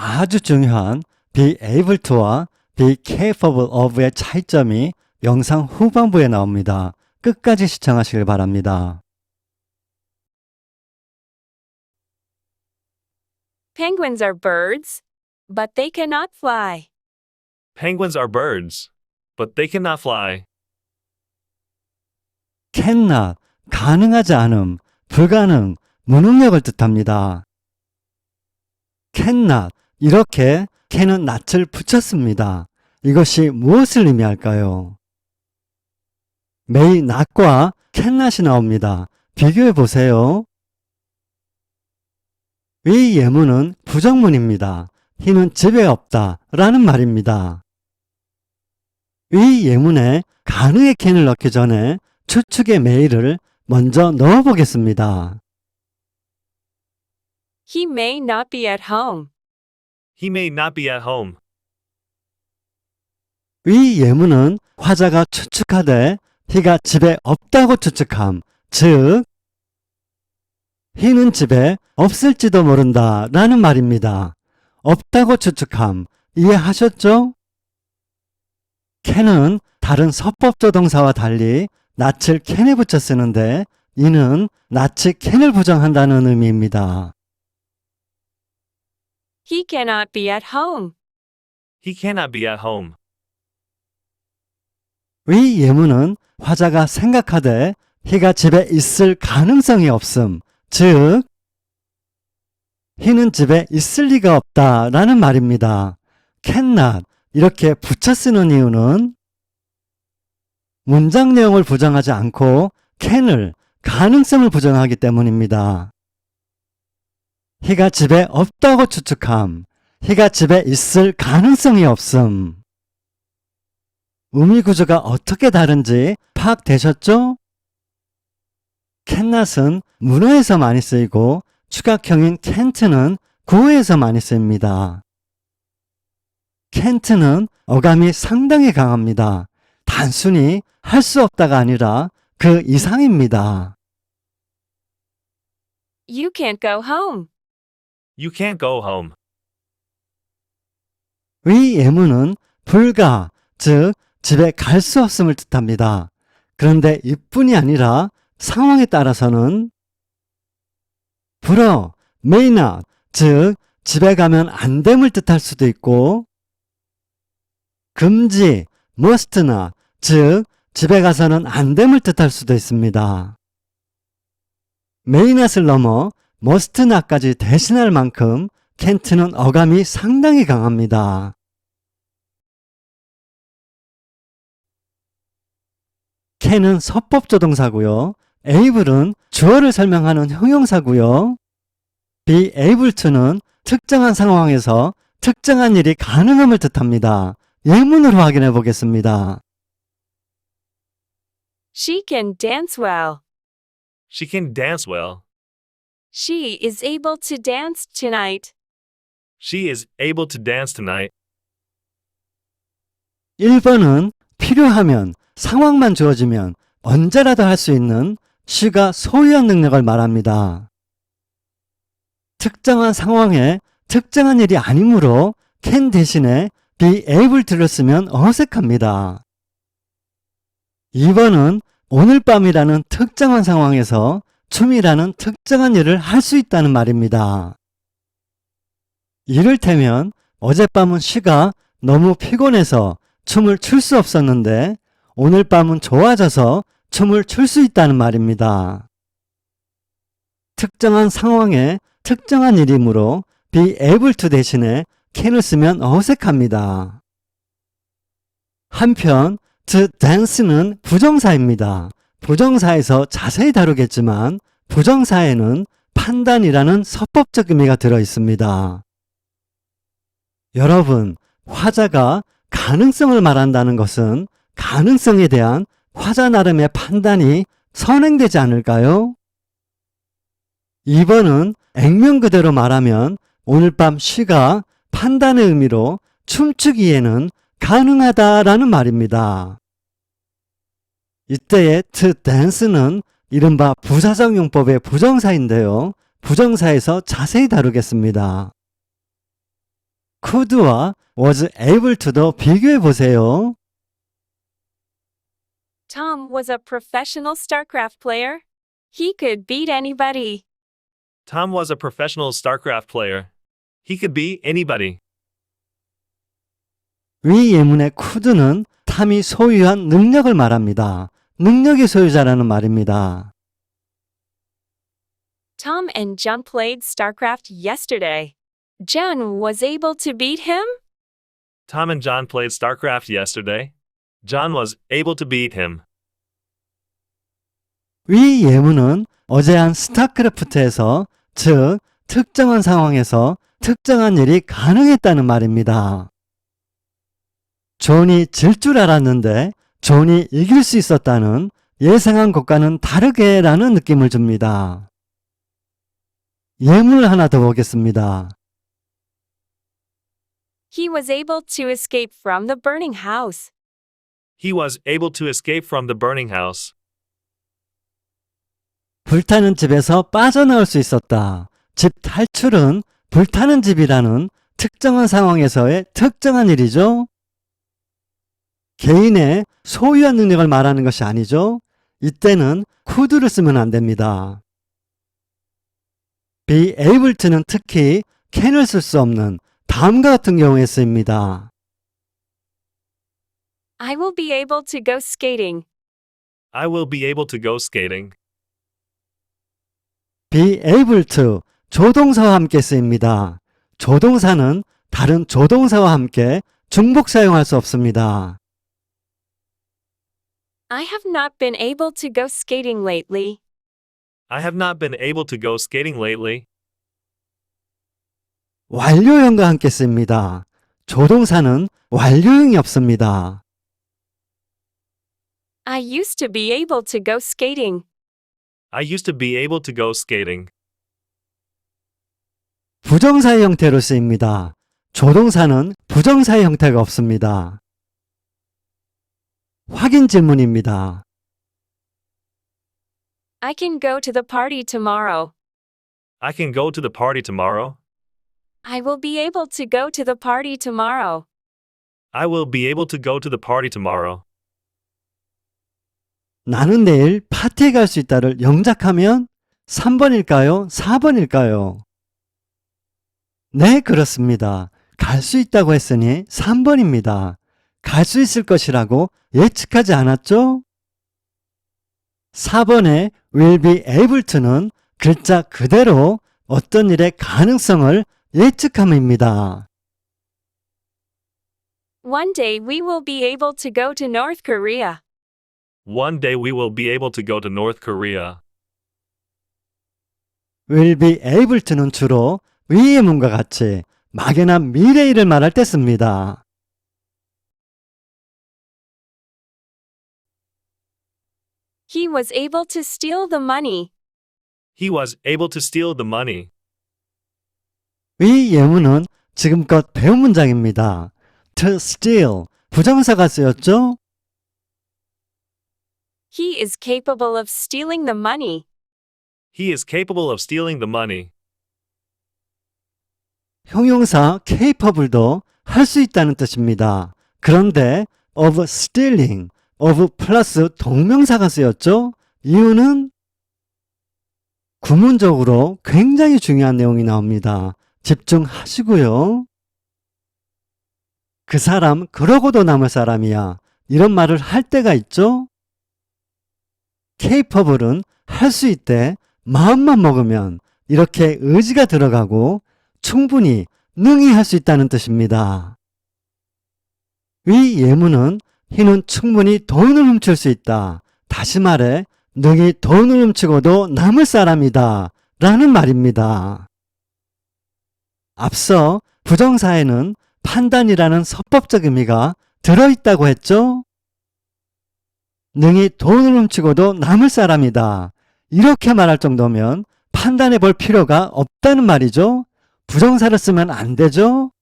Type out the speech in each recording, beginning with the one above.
아주 중요한 be able to와 be capable of의 차이점이 영상 후반부에 나옵니다. 끝까지 시청하시길 바랍니다. Penguins are birds, but they cannot fly. Penguins are birds, but they cannot fly. cannot, 가능하지 않음, 불가능, 무능력을 뜻합니다. cannot, 이렇게 can은 낯을 붙였습니다. 이것이 무엇을 의미할까요? may not과 cannot이 나옵니다. 비교해 보세요. 이 예문은 부정문입니다. he는 집에 없다 라는 말입니다. 이 예문에 가능의 can을 넣기 전에 추측의 may를 먼저 넣어보겠습니다. He may not be at home. He may not be at home. 이 예문은 화자가 추측하되 he가 집에 없다고 추측함, 즉 he는 집에 없을지도 모른다 라는 말입니다. 없다고 추측함, 이해하셨죠? can은 다른 서법조동사와 달리 낯을 can에 붙여 쓰는데 이는 낯이 can을 부정한다는 의미입니다. He cannot be at home. He cannot be at home. 이 예문은 화자가 생각하되 he가 집에 있을 가능성이 없음, 즉 he는 집에 있을 리가 없다 라는 말입니다. cannot 이렇게 붙여 쓰는 이유는 문장 내용을 부정하지 않고 can을, 가능성을 부정하기 때문입니다. he가 집에 없다고 추측함, he가 집에 있을 가능성이 없음. 의미 구조가 어떻게 다른지 파악되셨죠? cannot은 문어에서 많이 쓰이고 추각형인 can't는 구어에서 많이 쓰입니다. can't는 어감이 상당히 강합니다. 단순히 할 수 없다가 아니라 그 이상입니다. You can't go home. You can't go home. 이 예문은 불가, 즉 집에 갈 수 없음을 뜻합니다. 그런데 이뿐이 아니라 상황에 따라서는 불어, may not, 즉 집에 가면 안 됨을 뜻할 수도 있고 금지, must not, 즉 집에 가서는 안 됨을 뜻할 수도 있습니다. may not을 넘어 must not까지 대신할 만큼 can't는 어감이 상당히 강합니다. can은 서법조동사고요. able은 주어를 설명하는 형용사고요. be able to는 특정한 상황에서 특정한 일이 가능함을 뜻합니다. 예문으로 확인해 보겠습니다. She can dance well. She can dance well. She is able to dance tonight. She is able to dance tonight. 1번은 필요하면, 상황만 주어지면 언제라도 할 수 있는 she가 소유한 능력을 말합니다. 특정한 상황에 특정한 일이 아니므로 can 대신에 be able to를 쓰면 어색합니다. 2번은 오늘 밤이라는 특정한 상황에서 춤이라는 특정한 일을 할 수 있다는 말입니다. 이를테면 어젯밤은 she가 너무 피곤해서 춤을 출 수 없었는데 오늘 밤은 좋아져서 춤을 출 수 있다는 말입니다. 특정한 상황에 특정한 일이므로 be able to 대신에 can을 쓰면 어색합니다. 한편 to dance는 부정사입니다. 부정사에서 자세히 다루겠지만 부정사에는 판단이라는 서법적 의미가 들어 있습니다. 여러분, 화자가 가능성을 말한다는 것은 가능성에 대한 화자 나름의 판단이 선행되지 않을까요? 2번은 액면 그대로 말하면 오늘 밤 she가 판단의 의미로 춤추기에는 가능하다라는 말입니다. 이때의 to dance는 이른바 부사적 용법의 부정사인데요. 부정사에서 자세히 다루겠습니다. could와 was able to도 비교해 보세요. Tom was a professional StarCraft player. He could beat anybody. Tom was a professional StarCraft player. He could beat anybody. 위 예문의 could는 탐이 소유한 능력을 말합니다. 능력의 소유자라는 말입니다. Tom and John played StarCraft yesterday. John was able to beat him? Tom and John played StarCraft yesterday. John was able to beat him. 위 예문은 어제 한 스타크래프트에서, 즉 특정한 상황에서 특정한 일이 가능했다는 말입니다. 존이 질 줄 알았는데 존이 이길 수 있었다는 예상한 것과는 다르게 라는 느낌을 줍니다. 예문을 하나 더 보겠습니다. He was able to escape from the burning house. He was able to escape from the burning house. 불타는 집에서 빠져나올 수 있었다. 집 탈출은 불타는 집이라는 특정한 상황에서의 특정한 일이죠. 개인의 소유한 능력을 말하는 것이 아니죠. 이때는 could를 쓰면 안 됩니다. be able to는 특히 can을 쓸 수 없는 다음과 같은 경우에 쓰입니다. I will be able to go skating. I will be able to go skating. be able to 조동사와 함께 쓰입니다. 조동사는 다른 조동사와 함께 중복 사용할 수 없습니다. I have not been able to go skating lately. I have not been able to go skating lately. 완료형과 함께 씁니다. 조동사는 완료형이 없습니다. I used to be able to go skating. I used to be able to go skating. 부정사의 형태로 쓰입니다. 조동사는 부정사의 형태가 없습니다. 확인 질문입니다. I can go to the party tomorrow. I can go to the party tomorrow. I will be able to go to the party tomorrow. I will be able to go to the party tomorrow. 나는 내일 파티에 갈 수 있다를 영작하면 3번일까요? 4번일까요? 네, 그렇습니다. 갈 수 있다고 했으니 3번입니다. 갈 수 있을 것이라고 예측하지 않았죠? 4번의 will be able to는 글자 그대로 어떤 일의 가능성을 예측함입니다. One day we will be able to go to North Korea. One day we will be able to go to North Korea. will be able to는 주로 위의 문과 같이 막연한 미래일을 말할 때 씁니다. He was able to steal the money. He was able to steal the money. 위 예문은 지금껏 배운 문장입니다. to steal, 부정사가 쓰였죠? He is capable of stealing the money. He is capable of stealing the money. 형용사 capable도 할 수 있다는 뜻입니다. 그런데 of stealing, of 플러스 동명사가 쓰였죠? 이유는 구문적으로 굉장히 중요한 내용이 나옵니다. 집중하시고요. 그 사람 그러고도 남을 사람이야. 이런 말을 할 때가 있죠? capable은 할 수 있대, 마음만 먹으면 이렇게 의지가 들어가고 충분히 능히 할 수 있다는 뜻입니다. 위 예문은 희는 충분히 돈을 훔칠 수 있다. 다시 말해 능히 돈을 훔치고도 남을 사람이다 라는 말입니다. 앞서 부정사에는 판단이라는 서법적 의미가 들어있다고 했죠? 능히 돈을 훔치고도 남을 사람이다. 이렇게 말할 정도면 판단해 볼 필요가 없다는 말이죠. 부정사를 쓰면 안 되죠?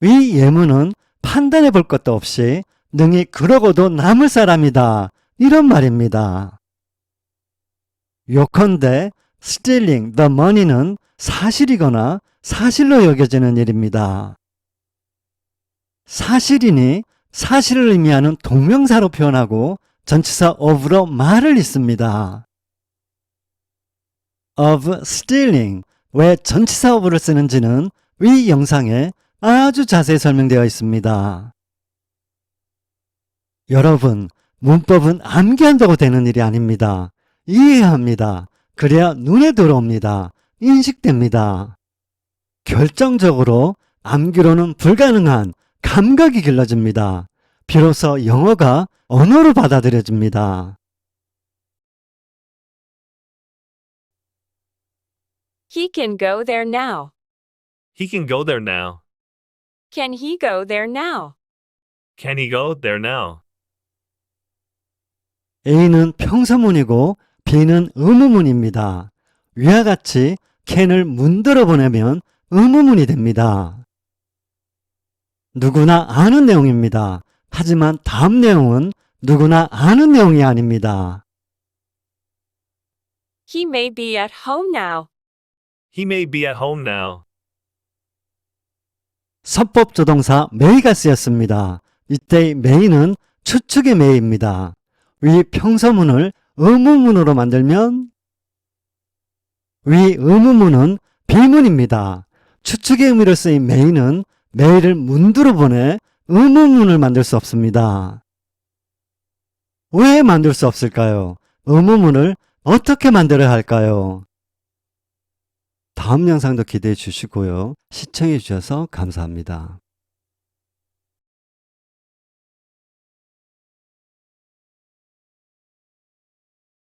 위 예문은 판단해 볼 것도 없이 능히 그러고도 남을 사람이다. 이런 말입니다. 요컨대 stealing the money는 사실이거나 사실로 여겨지는 일입니다. 사실이니 사실을 의미하는 동명사로 표현하고 전치사 of로 말을 잇습니다. of stealing, 왜 전치사 of를 쓰는지는 위 영상에 아주 자세히 설명되어 있습니다. 여러분, 문법은 암기한다고 되는 일이 아닙니다. 이해해야 합니다. 그래야 눈에 들어옵니다. 인식됩니다. 결정적으로 암기로는 불가능한 감각이 길러집니다. 비로소 영어가 언어로 받아들여집니다. He can go there now. He can go there now. Can he go there now? Can he go there now? A는 평서문이고 B는 의무문입니다. 위와 같이 can을 문들어 보내면 의무문이 됩니다. 누구나 아는 내용입니다. 하지만 다음 내용은 누구나 아는 내용이 아닙니다. He may be at home now. He may be at home now. 선법조동사 may가 쓰였습니다. 이때 may는 추측의 may입니다. 위 평서문을 의무문으로 만들면 위 의무문은 비문입니다. 추측의 의미로 쓰인 may는 may를 문두로 보내 의무문을 만들 수 없습니다. 왜 만들 수 없을까요? 의무문을 어떻게 만들어야 할까요? 다음 영상도 기대해 주시고요. 시청해 주셔서 감사합니다.